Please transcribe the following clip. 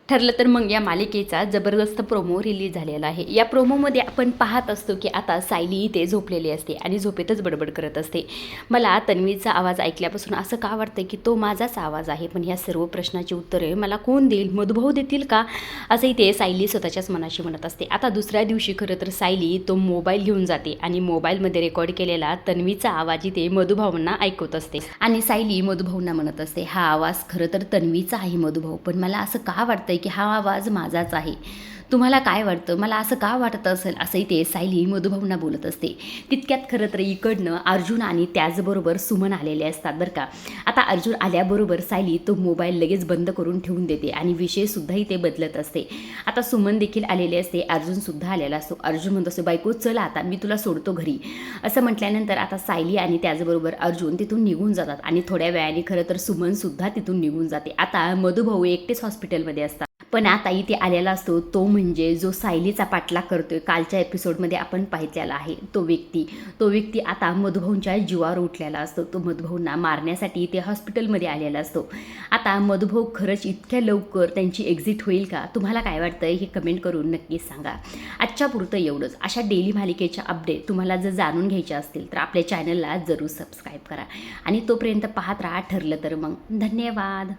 ठरलं तर मग या मालिकेचा जबरदस्त प्रोमो रिलीज झालेला आहे। या प्रोमोमध्ये आपण पाहत असतो की आता सायली इथे झोपलेली असते आणि झोपेतच बडबड करत असते। मला तन्वीचा आवाज ऐकल्यापासून असं का वाटतं की तो माझाच आवाज आहे, पण ह्या सर्व प्रश्नाची उत्तरे मला कोण देईल, मधुभाऊ देतील का, असं इथे सायली स्वतःच्याच मनाशी म्हणत असते। आता दुसऱ्या दिवशी खरं तर सायली तो मोबाईल घेऊन जाते आणि मोबाईलमध्ये रेकॉर्ड केलेला तन्वीचा आवाज इथे मधुभाऊंना ऐकवत असते आणि सायली मधुभाऊंना म्हणत असते, हा आवाज खरं तर तन्वीचा आहे मधुभाऊ, पण मला असं का वाटतं की हा आवाज माझाच आहे, तुम्हाला काय वाटतं, मला असं का वाटत असेल, असंही ते सायली मधुभाऊंना बोलत असते। तितक्यात खरं तर इकडनं अर्जुन आणि त्याचबरोबर सुमन आलेले असतात बरं का। आता अर्जुन आल्याबरोबर सायली तो मोबाईल लगेच बंद करून ठेवून देते आणि विषयसुद्धा इथे बदलत असते। आता सुमन देखील आलेले असते, अर्जुनसुद्धा आलेला असतो। अर्जुन म्हणत असतो, बायको चला आता मी तुला सोडतो घरी, असं म्हटल्यानंतर आता सायली आणि त्याचबरोबर अर्जुन तिथून निघून जातात आणि थोड्या वेळाने खरं तर सुमनसुद्धा तिथून निघून जाते। आता मधुभाऊ एकटेच हॉस्पिटलमध्ये असतात, पण आता इथे आलेला असतो तो म्हणजे जो सायलीचा पाठलाग करतोय, कालच्या एपिसोडमध्ये आपण पाहिलेला आहे तो व्यक्ती आता मधुभाऊंच्या जीवावर उठलेला असतो। तो मधुभाऊंना मारण्यासाठी इथे हॉस्पिटलमध्ये आलेला असतो। आता मधुभाऊ खरंच इतक्या लवकर त्यांची एक्झिट होईल का, तुम्हाला काय वाटतं हे कमेंट करून नक्कीच सांगा। आजच्या पुरतं एवढंच। अशा डेली मालिकेच्या अपडेट तुम्हाला जर जाणून घ्यायच्या असतील तर आपल्या चॅनलला जरूर सबस्क्राईब करा आणि तोपर्यंत पाहत राहा ठरलं तर मग। धन्यवाद।